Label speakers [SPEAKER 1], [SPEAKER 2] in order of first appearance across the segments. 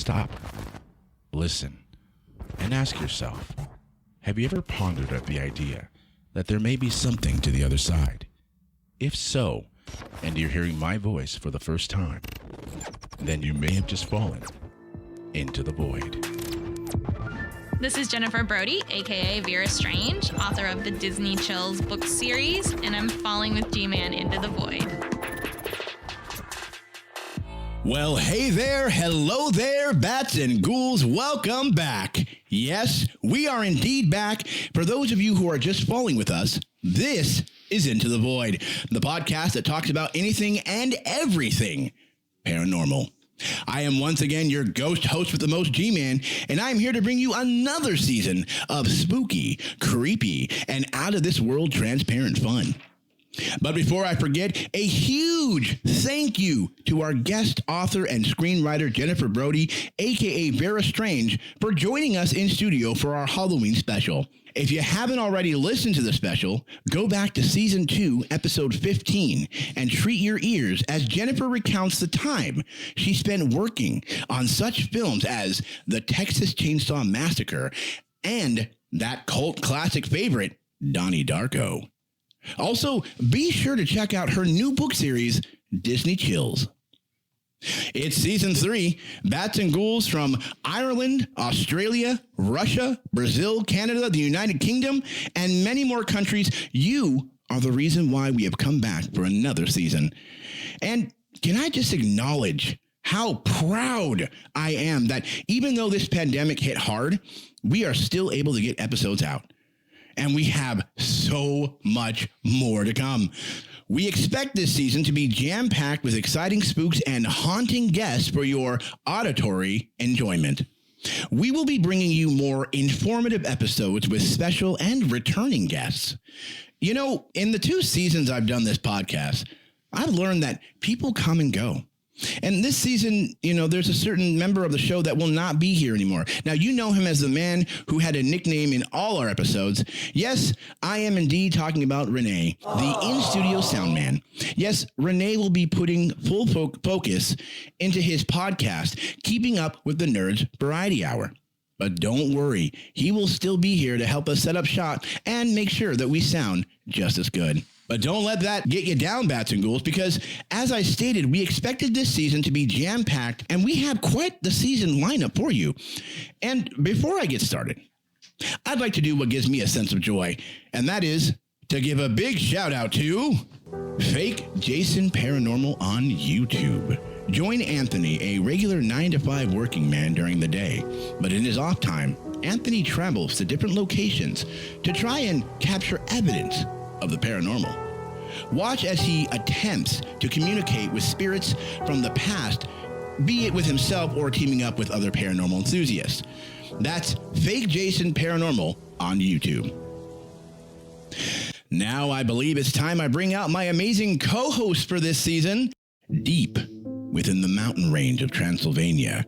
[SPEAKER 1] stop, listen, and ask yourself, have you ever pondered at the idea that there may be something to the other side? If so, and you're hearing my voice for the first time, then you may have just fallen into the void.
[SPEAKER 2] This is Jennifer Brody, aka Vera Strange, author of the Disney Chills book series, and I'm falling with G-Man into the void.
[SPEAKER 3] Well, hey there, hello there, bats and ghouls, welcome back. Yes, we are indeed back. For those of you who are just falling with us, this is Into the Void, the podcast that talks about anything and everything paranormal. I am once again your ghost host with the most, G-Man, and I am here to bring you another season of spooky, creepy, and out-of-this-world transparent fun. But before I forget, a huge thank you to our guest author and screenwriter Jennifer Brody, aka Vera Strange, for joining us in studio for our Halloween special. If you haven't already listened to the special, go back to Season 2, Episode 15, and treat your ears as Jennifer recounts the time she spent working on such films as The Texas Chainsaw Massacre and that cult classic favorite, Donnie Darko. Also, be sure to check out her new book series, Disney Chills. It's Season 3, Bats and Ghouls from Ireland, Australia, Russia, Brazil, Canada, the United Kingdom, and many more countries. You are the reason why we have come back for another season. And can I just acknowledge how proud I am that even though this pandemic hit hard, we are still able to get episodes out. And we have so much more to come. We expect this season to be jam-packed with exciting spooks and haunting guests for your auditory enjoyment. We will be bringing you more informative episodes with special and returning guests. You know, in the 2 seasons I've done this podcast, I've learned that people come and go. And this season, you know, there's a certain member of the show that will not be here anymore. Now, you know him as the man who had a nickname in all our episodes. Yes, I am indeed talking about Renee, the in-studio sound man. Yes, Renee will be putting full focus into his podcast, Keeping Up with the Nerds Variety Hour. But don't worry, he will still be here to help us set up shop and make sure that we sound just as good. But don't let that get you down, Bats and Ghouls, because as I stated, we expected this season to be jam-packed, and we have quite the season lineup for you. And before I get started, I'd like to do what gives me a sense of joy, and that is to give a big shout-out to Fake Jason Paranormal on YouTube. Join Anthony, a regular 9-to-5 working man during the day, but in his off time, Anthony travels to different locations to try and capture evidence of the paranormal. Watch as he attempts to communicate with spirits from the past, be it with himself or teaming up with other paranormal enthusiasts. That's Fake Jason Paranormal on YouTube. Now I believe it's time I bring out my amazing co-host for this season. Deep within the mountain range of Transylvania,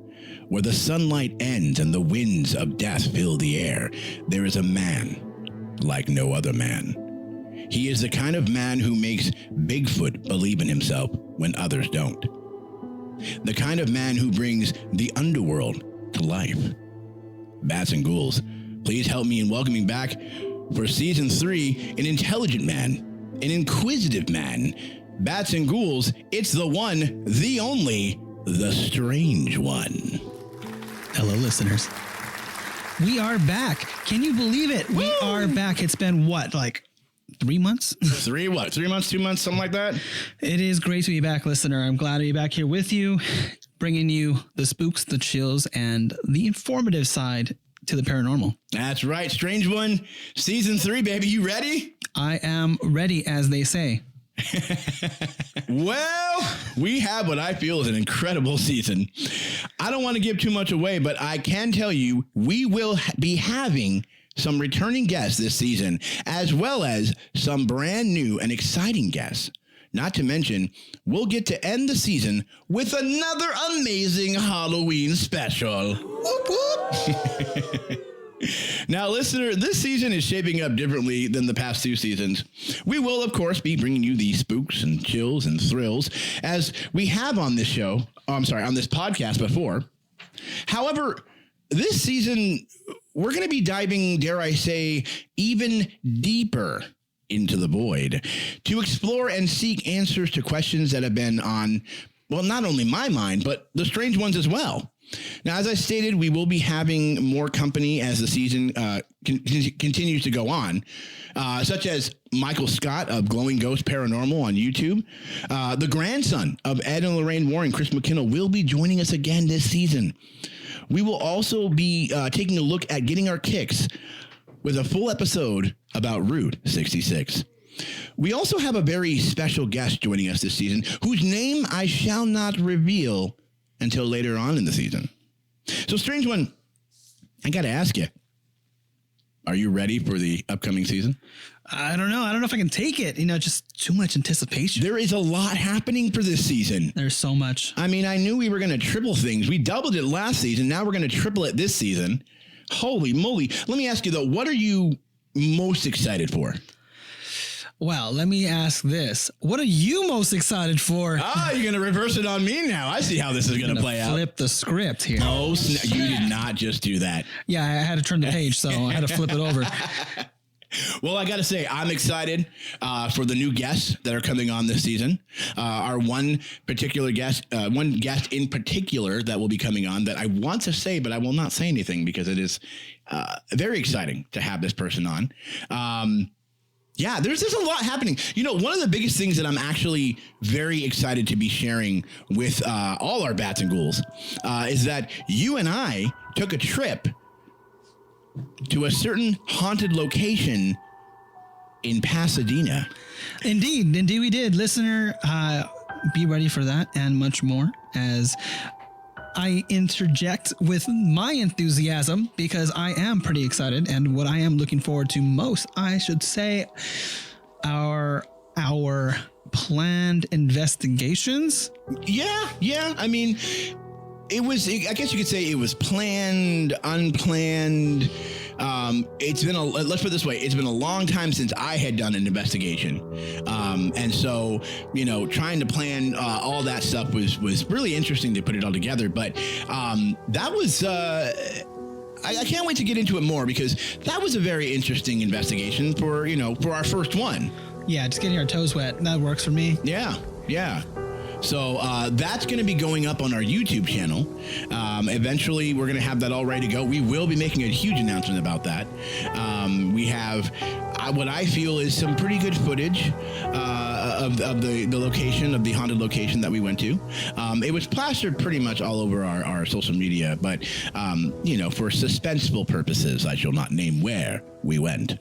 [SPEAKER 3] where the sunlight ends and the winds of death fill the air, there is a man like no other man. He is the kind of man who makes Bigfoot believe in himself when others don't. The kind of man who brings the underworld to life. Bats and Ghouls, please help me in welcoming back for Season 3, an intelligent man, an inquisitive man. Bats and Ghouls, it's the one, the only, the strange one.
[SPEAKER 4] Hello, listeners. We are back. Can you believe it? Woo! We are back. It's been what, like 3 months?
[SPEAKER 3] 3 what? 3 months, 2 months, something like that?
[SPEAKER 4] It is great to be back, listener. I'm glad to be back here with you, bringing you the spooks, the chills, and the informative side to the paranormal.
[SPEAKER 3] That's right. Strange One, Season 3, baby. You ready?
[SPEAKER 4] I am ready, as they say.
[SPEAKER 3] Well, we have what I feel is an incredible season. I don't want to give too much away, but I can tell you we will be having some returning guests this season, as well as some brand new and exciting guests. Not to mention, we'll get to end the season with another amazing Halloween special. Whoop, whoop. Now, listener, this season is shaping up differently than the past 2 seasons. We will, of course, be bringing you the spooks and chills and thrills, as we have on this show, on this podcast before. However, this season, we're going to be diving, dare I say, even deeper into the void to explore and seek answers to questions that have been on, well, not only my mind, but the strange ones as well. Now, as I stated, we will be having more company as the season continues to go on, such as Michael Scott of Glowing Ghost Paranormal on YouTube. The grandson of Ed and Lorraine Warren, Chris McKinnell, will be joining us again this season. We will also be taking a look at getting our kicks with a full episode about Route 66. We also have a very special guest joining us this season, whose name I shall not reveal until later on in the season. So, Strange One, I got to ask you, are you ready for the upcoming season?
[SPEAKER 4] I don't know. I don't know if I can take it. Just too much anticipation.
[SPEAKER 3] There is a lot happening for this season.
[SPEAKER 4] There's so much.
[SPEAKER 3] I mean, I knew we were going to triple things. We doubled it last season. Now we're going to triple it this season. Holy moly. Let me ask you, though, what are you most excited for?
[SPEAKER 4] Well, let me ask this. What are you most excited for?
[SPEAKER 3] Ah, you're going to reverse it on me now. I see how this is going to play out.
[SPEAKER 4] Flip the script here.
[SPEAKER 3] Oh, you did not just do that.
[SPEAKER 4] Yeah, I had to turn the page, so I had to flip it over.
[SPEAKER 3] Well, I got to say, I'm excited for the new guests that are coming on this season. Our one guest in particular that will be coming on that I want to say, but I will not say anything because it is very exciting to have this person on. Yeah, there's a lot happening. One of the biggest things that I'm actually very excited to be sharing with all our bats and ghouls is that you and I took a trip to a certain haunted location in Pasadena.
[SPEAKER 4] Indeed we did. Listener, be ready for that and much more as I interject with my enthusiasm because I am pretty excited, and what I am looking forward to most, I should say, our planned investigations.
[SPEAKER 3] Yeah. I mean, I guess you could say it was planned, unplanned. Let's put it this way. It's been a long time since I had done an investigation. And so, trying to plan all that stuff was really interesting to put it all together. But that was, I can't wait to get into it more because that was a very interesting investigation for our first one.
[SPEAKER 4] Yeah, just getting our toes wet. That works for me.
[SPEAKER 3] Yeah. So that's going to be going up on our YouTube channel. Eventually, we're going to have that all ready to go. We will be making a huge announcement about that. We have what I feel is some pretty good footage of the location, of the haunted location that we went to. It was plastered pretty much all over our social media, but, for suspenseful purposes, I shall not name where we went.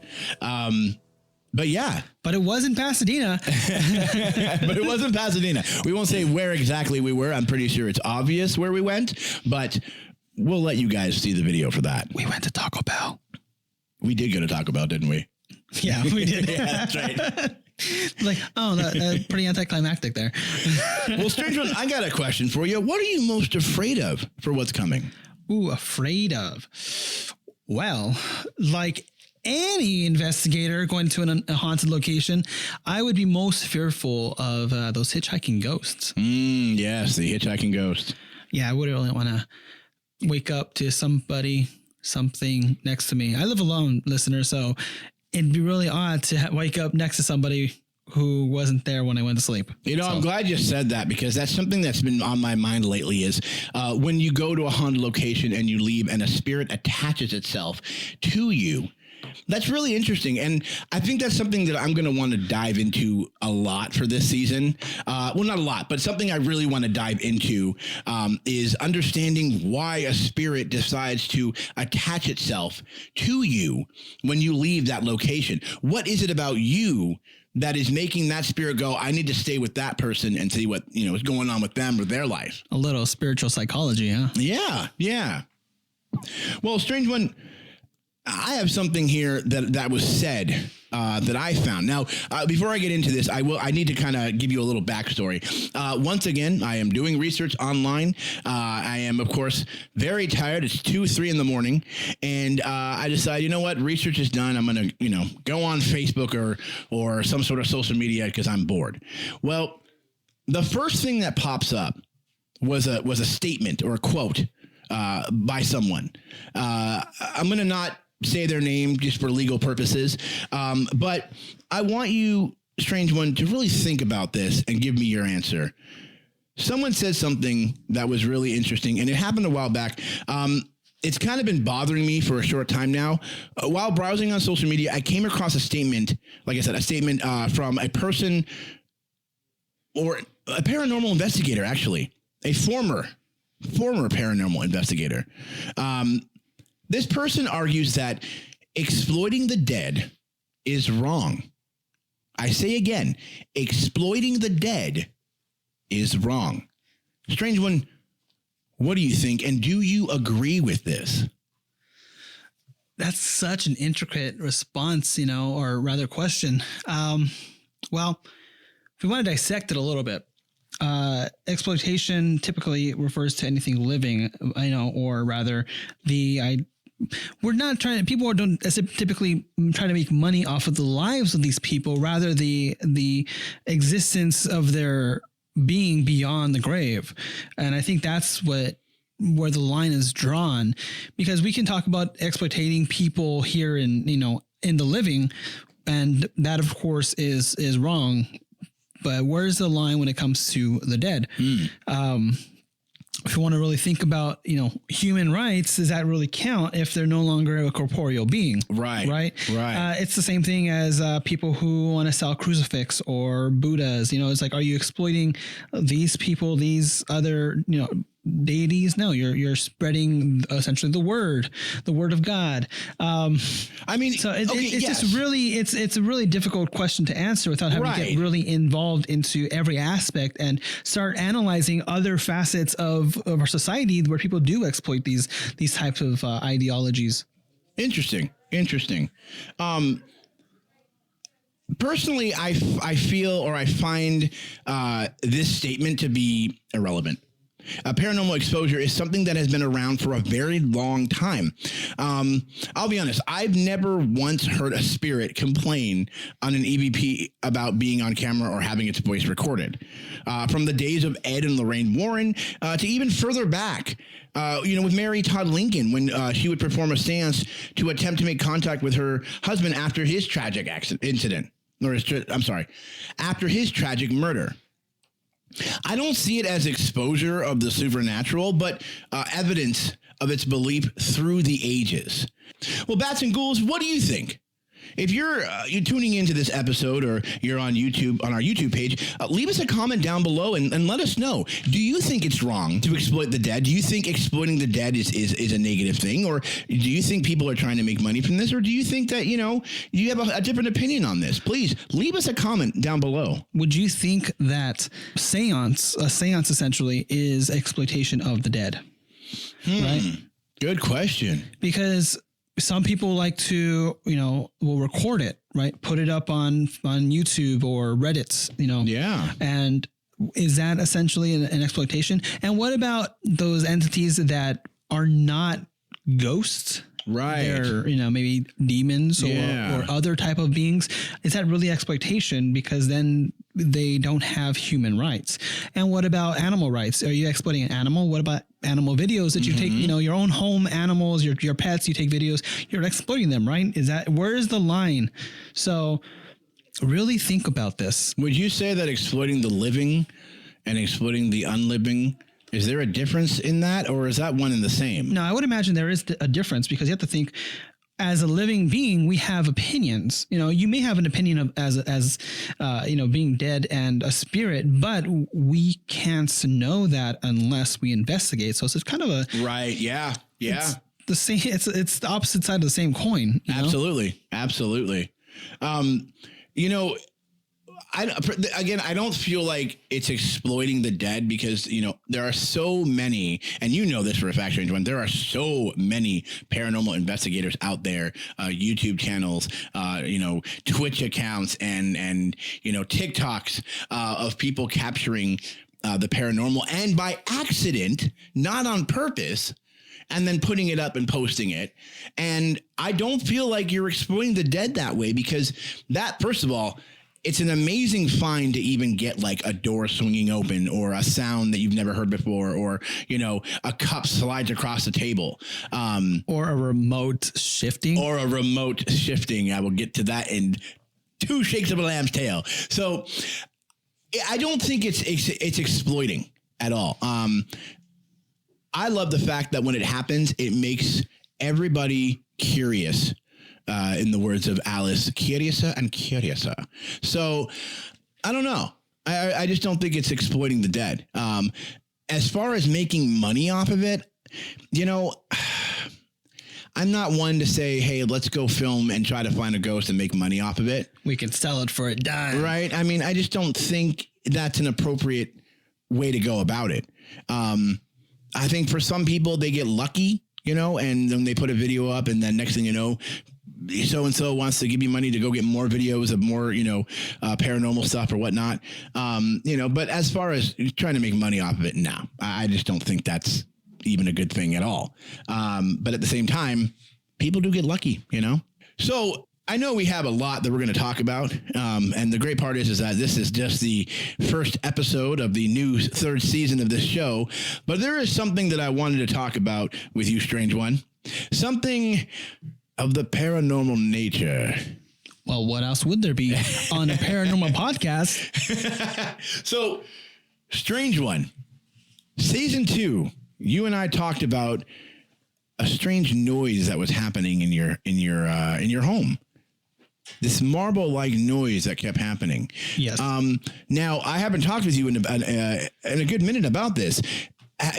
[SPEAKER 3] But yeah.
[SPEAKER 4] But it was in Pasadena.
[SPEAKER 3] But it was in Pasadena. We won't say where exactly we were. I'm pretty sure it's obvious where we went, but we'll let you guys see the video for that.
[SPEAKER 4] We went to Taco Bell.
[SPEAKER 3] We did go to Taco Bell, didn't we?
[SPEAKER 4] Yeah, we did.
[SPEAKER 3] Yeah, that's right.
[SPEAKER 4] That's pretty anticlimactic there.
[SPEAKER 3] Well, Strange One, I got a question for you. What are you most afraid of for what's coming?
[SPEAKER 4] Ooh, afraid of. Well, like any investigator going to a haunted location, I would be most fearful of those hitchhiking ghosts.
[SPEAKER 3] Yes, the hitchhiking ghost.
[SPEAKER 4] Yeah, I wouldn't really want to wake up to something next to me. I live alone, listener, so it'd be really odd to wake up next to somebody who wasn't there when I went to sleep.
[SPEAKER 3] I'm glad you said that because that's something that's been on my mind lately is when you go to a haunted location and you leave and a spirit attaches itself to you. That's really interesting. And I think that's something that I'm going to want to dive into a lot for this season. Well, not a lot, but something I really want to dive into is understanding why a spirit decides to attach itself to you when you leave that location. What is it about you that is making that spirit go, I need to stay with that person and see what, is going on with them or their life?
[SPEAKER 4] A little spiritual psychology, huh?
[SPEAKER 3] Yeah. Well, Strange One, I have something here that was said that I found. Now, before I get into this, I need to kind of give you a little backstory. Once again, I am doing research online. I am, of course, very tired. It's 2-3 in the morning, and I decide, you know what? Research is done. I'm going to, go on Facebook or some sort of social media because I'm bored. Well, the first thing that pops up was a statement or a quote by someone. I'm going to not say their name just for legal purposes, but I want you, strange one, to really think about this and give me your answer. Someone said something that was really interesting, and it happened a while back. It's kind of been bothering me for a short time now. While browsing on social media, I came across a statement, like I said, from a person or a paranormal investigator, actually, a former paranormal investigator. This person argues that exploiting the dead is wrong. I say again, exploiting the dead is wrong. Strange one, what do you think? And do you agree with this?
[SPEAKER 4] That's such an intricate response, or rather question. Well, if we want to dissect it a little bit, exploitation typically refers to anything living, or rather people don't typically try to make money off of the lives of these people, rather the existence of their being beyond the grave. And I think that's where the line is drawn, because we can talk about exploiting people here in the living, and that of course is wrong. But where's the line when it comes to the dead? If you want to really think about, human rights, does that really count if they're no longer a corporeal being? Right. It's the same thing as people who want to sell crucifix or Buddhas. It's like, are you exploiting these people, these other, deities? No, you're spreading essentially the word of God. It's just really, it's a really difficult question to answer without having to get really involved into every aspect and start analyzing other facets of our society where people do exploit these types of ideologies.
[SPEAKER 3] Interesting. Personally, I feel, or I find this statement to be irrelevant. Paranormal exposure is something that has been around for a very long time. I'll be honest, I've never once heard a spirit complain on an EVP about being on camera or having its voice recorded. From the days of Ed and Lorraine Warren to even further back, with Mary Todd Lincoln, when she would perform a seance to attempt to make contact with her husband after his tragic after his tragic murder. I don't see it as exposure of the supernatural, but evidence of its belief through the ages. Well, Bats and Ghouls, what do you think? If you're tuning into this episode, or you're on YouTube, on our YouTube page, leave us a comment down below and let us know. Do you think it's wrong to exploit the dead? Do you think exploiting the dead is a negative thing? Or do you think people are trying to make money from this? Or do you think that, you have a different opinion on this? Please leave us a comment down below.
[SPEAKER 4] Would you think that a seance essentially is exploitation of the dead? Right?
[SPEAKER 3] Good question.
[SPEAKER 4] Because some people like to, will record it, right? Put it up on YouTube or Reddit,
[SPEAKER 3] Yeah.
[SPEAKER 4] And is that essentially an exploitation? And what about those entities that are not ghosts?
[SPEAKER 3] Right.
[SPEAKER 4] They're, maybe demons or other type of beings. Is that really exploitation? Because then they don't have human rights. And what about animal rights? Are you exploiting an animal? What about animal videos that you take, your own home animals, your pets, you take videos, you're exploiting them, right? Where is the line? So really think about this.
[SPEAKER 3] Would you say that exploiting the living and exploiting the unliving, is there a difference in that, or is that one and the same?
[SPEAKER 4] No, I would imagine there is a difference, because you have to think, as a living being, we have opinions. You may have an opinion of as being dead and a spirit, but we can't know that unless we investigate. So it's kind of a
[SPEAKER 3] right. Yeah.
[SPEAKER 4] It's the same. It's the opposite side of the same coin.
[SPEAKER 3] Absolutely. I don't feel like it's exploiting the dead, because, there are so many, and this for a fact, Strange One, there are so many paranormal investigators out there, YouTube channels, Twitch accounts and TikToks of people capturing the paranormal, and by accident, not on purpose, and then putting it up and posting it. And I don't feel like you're exploiting the dead that way, because that, first of all, it's an amazing find to even get like a door swinging open or a sound that you've never heard before, or, you know, a cup slides across the table.
[SPEAKER 4] Or a remote shifting.
[SPEAKER 3] I will get to that in 2 shakes of a lamb's tail. So I don't think it's exploiting at all. I love the fact that when it happens, it makes everybody curious. In the words of Alice, curiouser and curiouser. So I don't know. I just don't think it's exploiting the dead. As far as making money off of it, you know, I'm not one to say, hey, let's go film and try to find a ghost and make money off of it.
[SPEAKER 4] We can sell it for a dime.
[SPEAKER 3] Right? I mean, I just don't think that's an appropriate way to go about it. I think for some people, they get lucky, you know, and then they put a video up, and then next thing you know, so-and-so wants to give you money to go get more videos of more, you know, paranormal stuff or whatnot. You know, but as far as trying to make money off of it, no, I just don't think that's even a good thing at all. But at the same time, people do get lucky, you know? So I know we have a lot that we're going to talk about. And the great part is that this is just the first episode of the new 3rd season of this show. But there is something that I wanted to talk about with you, Strange One. Something of the paranormal nature.
[SPEAKER 4] Well, what else would there be on a paranormal podcast?
[SPEAKER 3] So, Strange One, season 2, you and I talked about a strange noise that was happening in your home. This marble-like noise that kept happening.
[SPEAKER 4] Yes.
[SPEAKER 3] Now, I haven't talked with you in a good minute about this.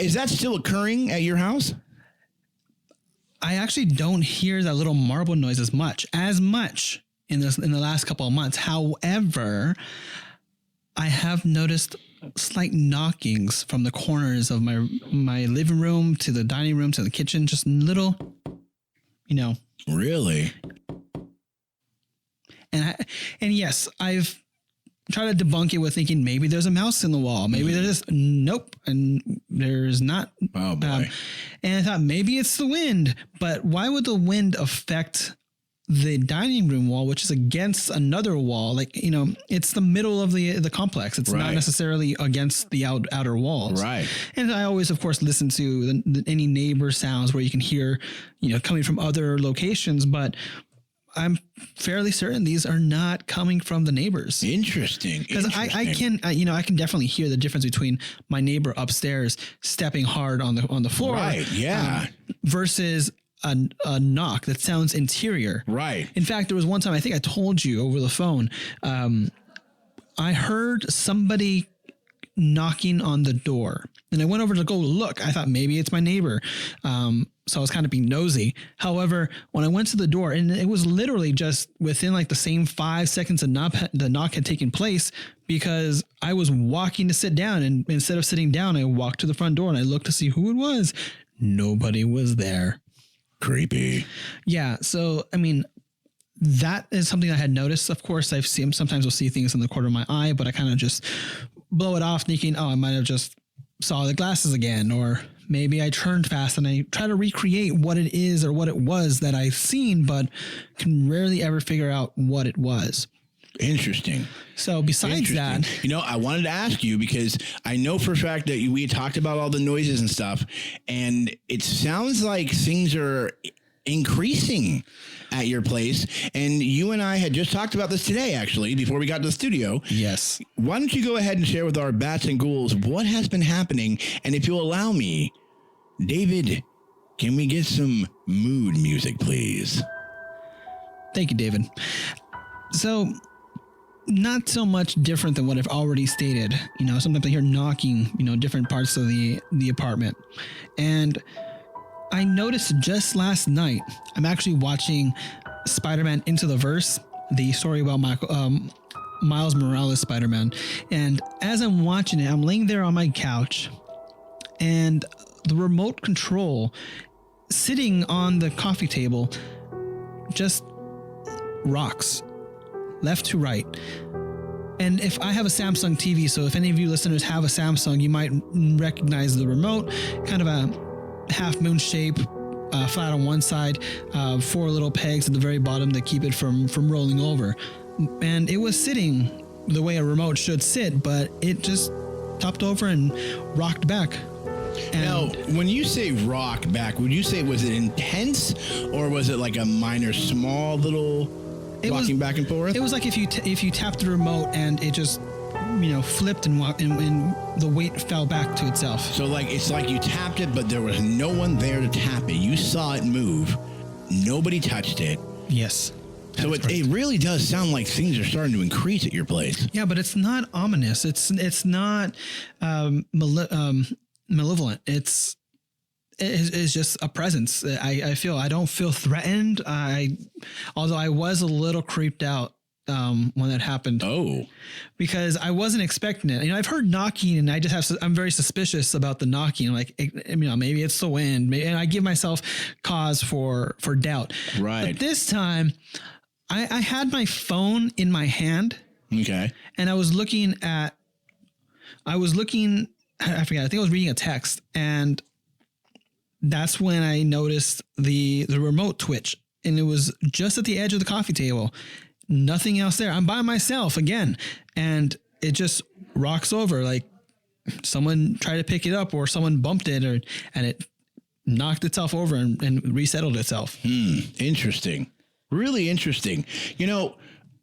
[SPEAKER 3] Is that still occurring at your house?
[SPEAKER 4] I actually don't hear that little marble noise as much in the last couple of months. However, I have noticed slight knockings from the corners of my living room to the dining room to the kitchen, just little, you know.
[SPEAKER 3] Really?
[SPEAKER 4] And yes, I've tried to debunk it with thinking maybe there's a mouse in the wall. Maybe there's nope. And there's not.
[SPEAKER 3] Oh boy.
[SPEAKER 4] And I thought maybe it's the wind, but why would the wind affect the dining room wall, which is against another wall? Like, you know, it's the middle of the complex. It's not necessarily against the outer walls.
[SPEAKER 3] Right.
[SPEAKER 4] And I always, of course, listen to any neighbor sounds where you can hear, you know, coming from other locations, but I'm fairly certain these are not coming from the neighbors.
[SPEAKER 3] Interesting.
[SPEAKER 4] Because I can definitely hear the difference between my neighbor upstairs stepping hard on the floor.
[SPEAKER 3] Right. Yeah.
[SPEAKER 4] Versus a knock that sounds interior.
[SPEAKER 3] Right.
[SPEAKER 4] In fact, there was one time, I think I told you over the phone, I heard somebody knocking on the door, and I went over to go look. I thought maybe it's my neighbor. So I was kind of being nosy. However, when I went to the door, and it was literally just within like the same 5 seconds the knock had taken place, because I was walking to sit down, and instead of sitting down, I walked to the front door and I looked to see who it was. Nobody was there.
[SPEAKER 3] Creepy.
[SPEAKER 4] Yeah. So, I mean, that is something I had noticed. Of course, sometimes I'll see things in the corner of my eye, but I kind of just blow it off thinking, oh, I might have just saw the glasses again, or maybe I turned fast, and I try to recreate what it is or what it was that I've seen, but can rarely ever figure out what it was.
[SPEAKER 3] Interesting.
[SPEAKER 4] So besides that,
[SPEAKER 3] you know, I wanted to ask you, because I know for a fact that we talked about all the noises and stuff, and it sounds like things are increasing at your place. And you and I had just talked about this today, actually, before we got to the studio.
[SPEAKER 4] Yes.
[SPEAKER 3] Why don't you go ahead and share with our bats and ghouls what has been happening? And if you'll allow me, David, can we get some mood music, please?
[SPEAKER 4] Thank you, David. So, not so much different than what I've already stated. You know, sometimes I hear knocking, you know, different parts of the apartment. And I noticed just last night, I'm actually watching Spider-Man Into the Verse, the story about Miles Morales Spider-Man. And as I'm watching it, I'm laying there on my couch, and the remote control sitting on the coffee table just rocks left to right. And if I have a Samsung TV, so if any of you listeners have a Samsung, you might recognize the remote, kind of a half moon shape, flat on one side, 4 little pegs at the very bottom that keep it from rolling over. and it was sitting the way a remote should sit, but it just topped over and rocked back. And
[SPEAKER 3] Now, when you say rock back, would you say was it intense, or was it like a minor, small little rocking back and forth?
[SPEAKER 4] It was like if you tapped the remote and it just flipped and the weight fell back to itself.
[SPEAKER 3] So it's like you tapped it, but there was no one there to tap it. You saw it move. Nobody touched it.
[SPEAKER 4] Yes.
[SPEAKER 3] So it really does sound like things are starting to increase at your place.
[SPEAKER 4] Yeah, but it's not ominous. It's not malevolent. It's just a presence. I don't feel threatened. Although I was a little creeped out when that happened.
[SPEAKER 3] Oh,
[SPEAKER 4] because I wasn't expecting it. I've heard knocking, and I'm very suspicious about the knocking. Like, maybe it's the wind, and I give myself cause for doubt.
[SPEAKER 3] Right.
[SPEAKER 4] But this time, I had my phone in my hand.
[SPEAKER 3] Okay.
[SPEAKER 4] And I was looking, I forget, I think I was reading a text, and that's when I noticed the remote twitch, and it was just at the edge of the coffee table. Nothing else there. I'm by myself again, and it just rocks over like someone tried to pick it up, or someone bumped it, and it knocked itself over and resettled itself.
[SPEAKER 3] Interesting. Really interesting.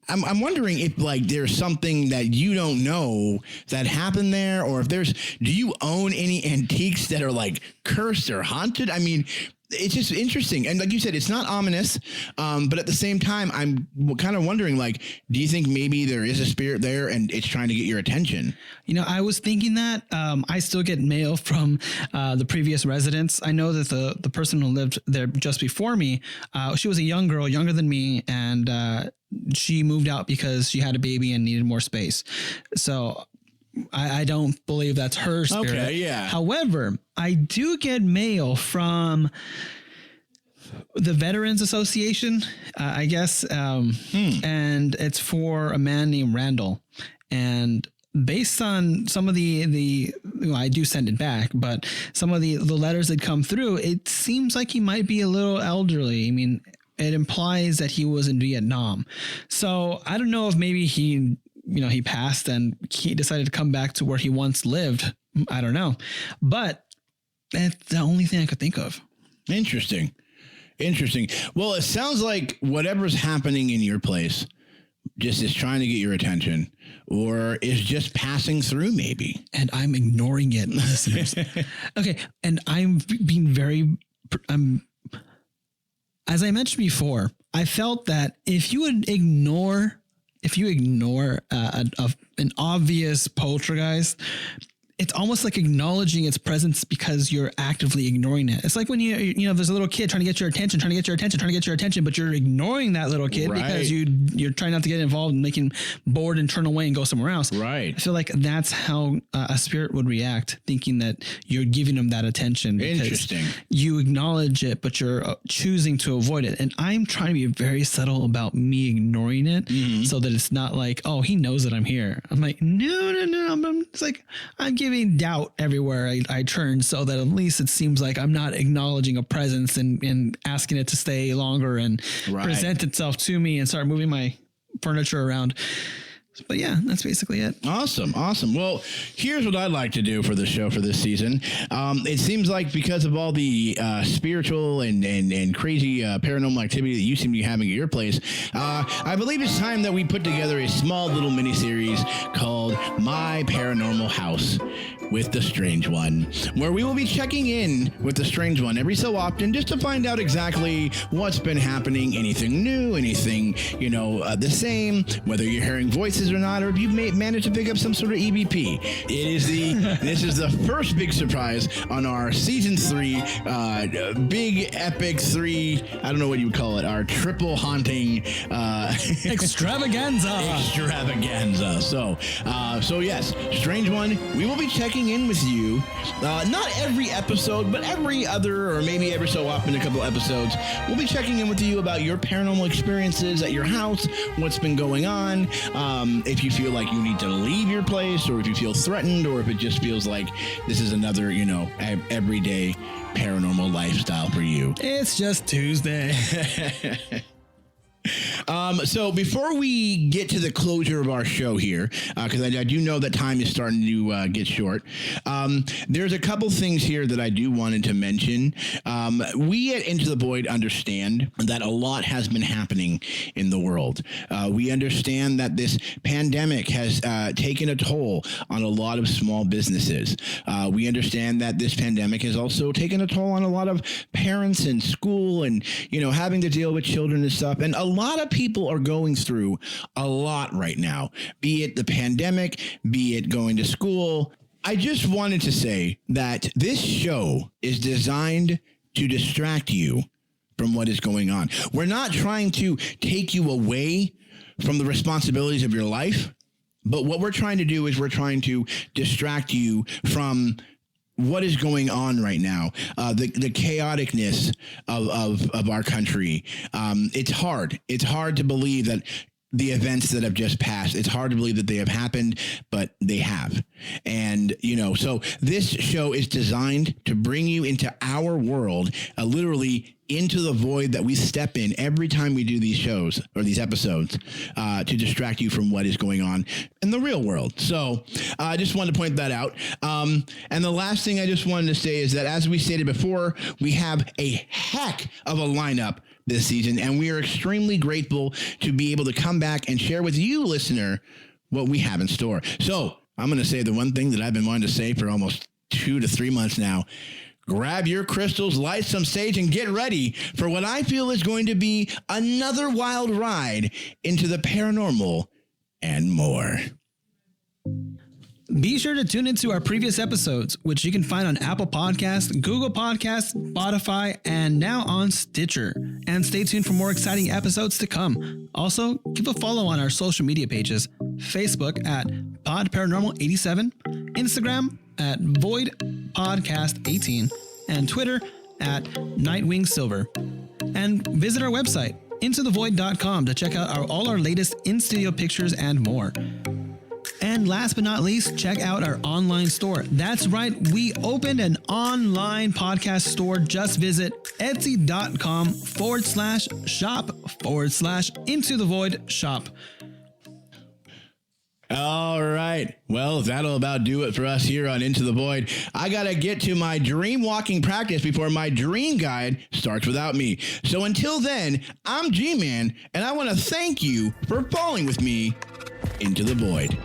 [SPEAKER 3] I'm wondering if there's something that you don't know that happened there, or if do you own any antiques that are cursed or haunted? I mean, it's just interesting. And like you said, it's not ominous. But at the same time, I'm kind of wondering, do you think maybe there is a spirit there and it's trying to get your attention?
[SPEAKER 4] I was thinking that. I still get mail from the previous residents. I know that the person who lived there just before me, she was a young girl, younger than me, and she moved out because she had a baby and needed more space. So I don't believe that's her spirit.
[SPEAKER 3] Okay, yeah.
[SPEAKER 4] However, I do get mail from the Veterans Association, I guess, and it's for a man named Randall. And based on some of I do send it back, but some of the letters that come through, it seems like he might be a little elderly. I mean, it implies that he was in Vietnam. So I don't know if maybe he passed and he decided to come back to where he once lived. I don't know, but that's the only thing I could think of.
[SPEAKER 3] Interesting. Well, it sounds like whatever's happening in your place just is trying to get your attention, or is just passing through maybe.
[SPEAKER 4] And I'm ignoring it, listeners. Okay. And I'm being as I mentioned before, I felt that if you ignore an obvious poltergeist, it's almost like acknowledging its presence because you're actively ignoring it. It's like when there's a little kid trying to get your attention, but you're ignoring that little kid because you're trying not to get involved and make him bored and turn away and go somewhere else.
[SPEAKER 3] Right.
[SPEAKER 4] I feel like that's how a spirit would react, thinking that you're giving them that attention.
[SPEAKER 3] Interesting.
[SPEAKER 4] You acknowledge it, but you're choosing to avoid it. And I'm trying to be very subtle about me ignoring it, so that it's not like, oh, he knows that I'm here. I'm like, no. It's like, I'm giving doubt everywhere I turn, so that at least it seems like I'm not acknowledging a presence and asking it to stay longer and present itself to me and start moving my furniture around. But yeah, that's basically it.
[SPEAKER 3] Awesome. Well, here's what I'd like to do for the show for this season. It seems like because of all the spiritual and crazy paranormal activity that you seem to be having at your place, I believe it's time that we put together a small little mini-series called My Paranormal House with the Strange One, where we will be checking in with the Strange One every so often just to find out exactly what's been happening, anything new, anything, the same, whether you're hearing voices or not, or if you've managed to pick up some sort of EVP. This is the first big surprise on our season 3, big epic 3, I don't know what you would call it, our triple haunting
[SPEAKER 4] Extravaganza.
[SPEAKER 3] So yes, Strange One, we will be checking in with you, not every episode, but every other, or maybe every so often, a couple episodes. We'll be checking in with you about your paranormal experiences at your house, what's been going on, if you feel like you need to leave your place, or if you feel threatened, or if it just feels like this is another, everyday paranormal lifestyle for you.
[SPEAKER 4] It's just Tuesday.
[SPEAKER 3] So before we get to the closure of our show here, because I do know that time is starting to get short, there's a couple things here that I do wanted to mention. We at Into the Void understand that a lot has been happening in the world. We understand that this pandemic has taken a toll on a lot of small businesses. We understand that this pandemic has also taken a toll on a lot of parents and school and, having to deal with children and stuff. And a lot of people are going through a lot right now, be it the pandemic, be it going to school. I just wanted to say that this show is designed to distract you from what is going on. We're not trying to take you away from the responsibilities of your life, but what we're trying to do is we're trying to distract you from what is going on right now, the chaoticness of our country. It's hard. It's hard to believe that the events that have just passed, it's hard to believe that they have happened, but they have. And, so this show is designed to bring you into our world, literally into the void that we step in every time we do these shows or these episodes, to distract you from what is going on in the real world. So I just wanted to point that out. And the last thing I just wanted to say is that, as we stated before, we have a heck of a lineup this season, and we are extremely grateful to be able to come back and share with you, listener, what we have in store. So I'm going to say the one thing that I've been wanting to say for almost 2 to 3 months now. Grab your crystals, light some sage, and get ready for what I feel is going to be another wild ride into the paranormal and more.
[SPEAKER 4] Be sure to tune into our previous episodes, which you can find on Apple Podcasts, Google Podcasts, Spotify, and now on Stitcher. And stay tuned for more exciting episodes to come. Also, give a follow on our social media pages: Facebook at Pod Paranormal 87, Instagram at Void Podcast 18, and Twitter at Nightwing Silver. And visit our website, intothevoid.com, to check out all our latest in-studio pictures and more. And last but not least, check out our online store. That's right, we opened an online podcast store. Just visit etsy.com/shop/Into the Void shop.
[SPEAKER 3] All right. Well, that'll about do it for us here on Into the Void. I got to get to my dream walking practice before my dream guide starts without me. So until then, I'm G-Man, and I want to thank you for falling with me into the void.